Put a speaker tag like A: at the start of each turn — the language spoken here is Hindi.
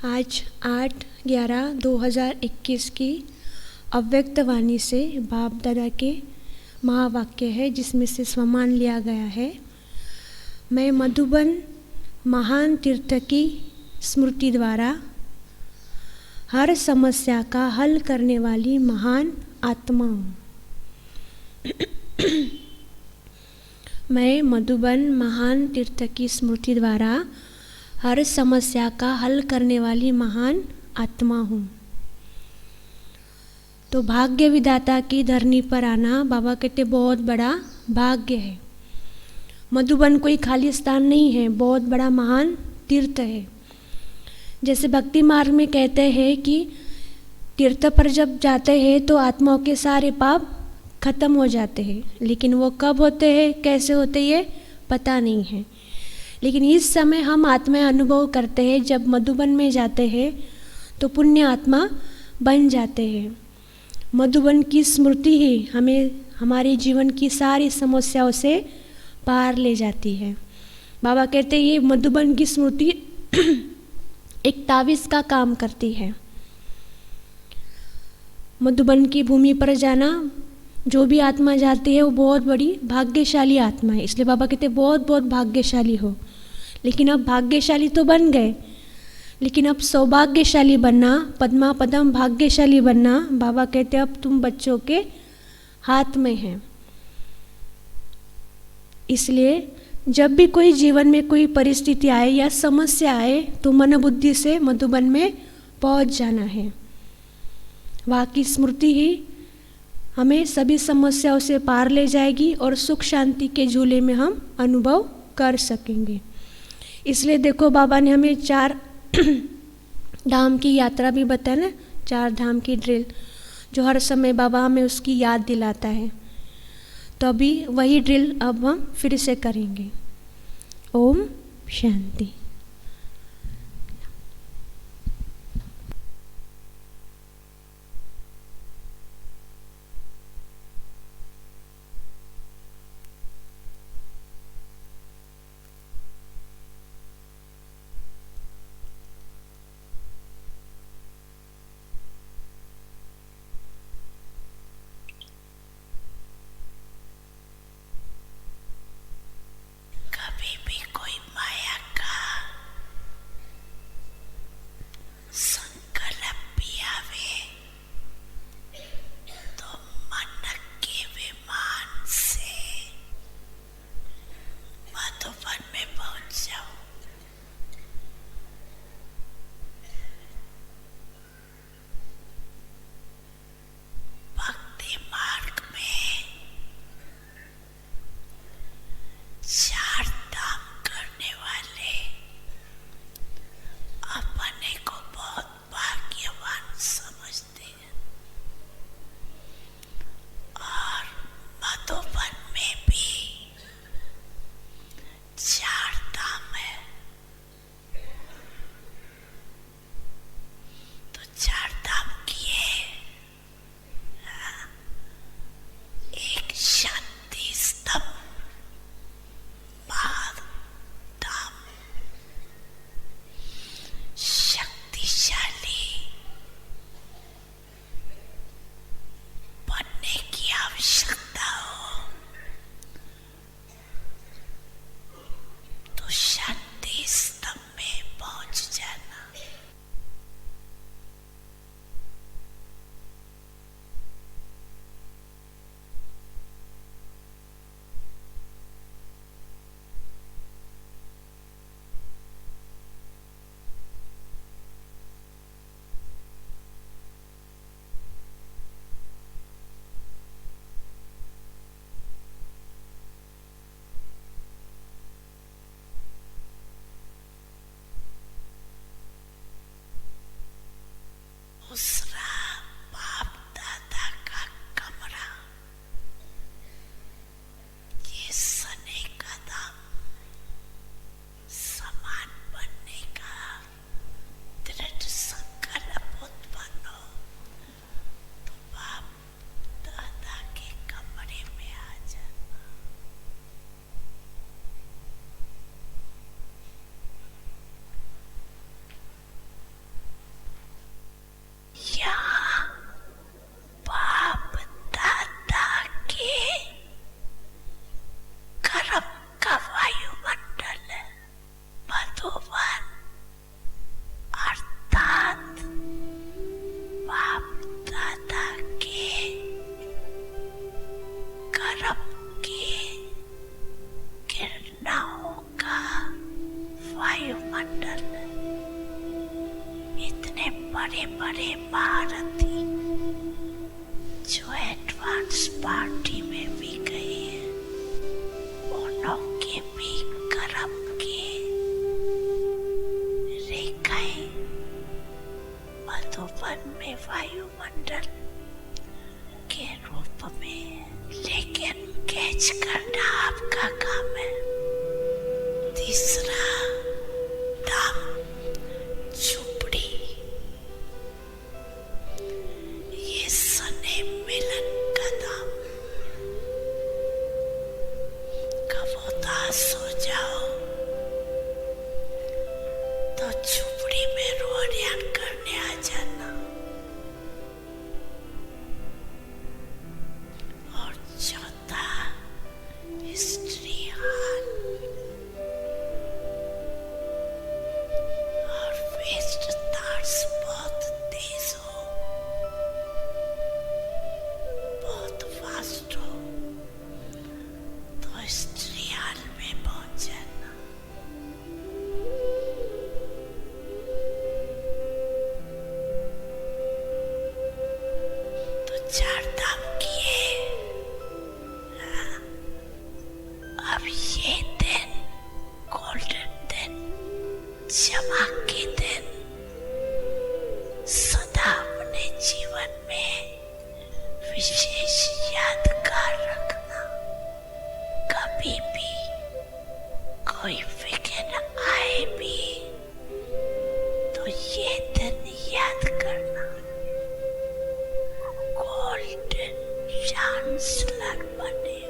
A: आज 8/11/2021 की अव्यक्त वाणी से बाप दादा के महावाक्य है, जिसमें से स्वमान लिया गया है। मैं मधुबन महान तीर्थ की स्मृति द्वारा हर समस्या का हल करने वाली महान आत्मा हूँ। मैं मधुबन महान तीर्थ की स्मृति द्वारा हर समस्या का हल करने वाली महान आत्मा हूँ। तो भाग्य विधाता की धरनी पर आना बाबा कहते बहुत बड़ा भाग्य है। मधुबन कोई खाली स्थान नहीं है, बहुत बड़ा महान तीर्थ है। जैसे भक्ति मार्ग में कहते हैं कि तीर्थ पर जब जाते हैं तो आत्माओं के सारे पाप खत्म हो जाते हैं, लेकिन वो कब होते हैं, कैसे होते ये पता नहीं है। लेकिन इस समय हम आत्मा अनुभव करते हैं, जब मधुबन में जाते हैं तो पुण्य आत्मा बन जाते हैं। मधुबन की स्मृति ही हमें हमारे जीवन की सारी समस्याओं से पार ले जाती है। बाबा कहते हैं ये मधुबन की स्मृति एक तावीज़ का काम करती है। मधुबन की भूमि पर जाना, जो भी आत्मा जाती है वो बहुत बड़ी भाग्यशाली आत्मा है। इसलिए बाबा कहते हैं बहुत बहुत भाग्यशाली हो। लेकिन अब भाग्यशाली तो बन गए, लेकिन अब सौभाग्यशाली बनना, पद्मा पदम भाग्यशाली बनना, बाबा कहते हैं अब तुम बच्चों के हाथ में है। इसलिए जब भी कोई जीवन में कोई परिस्थिति आए या समस्या आए तो मन बुद्धि से मधुबन में पहुंच जाना है। वहाँ की स्मृति ही हमें सभी समस्याओं से पार ले जाएगी और सुख शांति के झूले में हम अनुभव कर सकेंगे। इसलिए देखो बाबा ने हमें 4 धाम की यात्रा भी बताया ना, 4 धाम की ड्रिल, जो हर समय बाबा हमें उसकी याद दिलाता है। तो अभी वही ड्रिल अब हम फिर से करेंगे। ओम शांति।
B: कभी भी कोई माया का वायुमंडल, इतने बड़े बड़े महारथी जो एडवांस पार्टी में भी गए हैं, उनके भी कर्म के रेखाएं मधुबन में वायुमंडल के रूप में, लेकिन कैच करना आपका काम है। तीसरा धाम झोपड़ी, ये सने मिलन का धाम। कब उदास हो जाओ तो झोपड़ी में रोहन करने आ जाना। और चौथा स्त्री हाल और वेस्ट थॉट्स बहुत तेज हो, बहुत फास्ट हो तो स्त्री हाल में पहुंच जाना। तो चार धाम किए। अब ये दिन गोल्डन दिन, क्षमा के दिन सदा अपने जीवन में विशेष यादगार रखना। कभी भी कोई विघ्न आए भी तो ये दिन याद करना। गोल्डन चांसलर बने।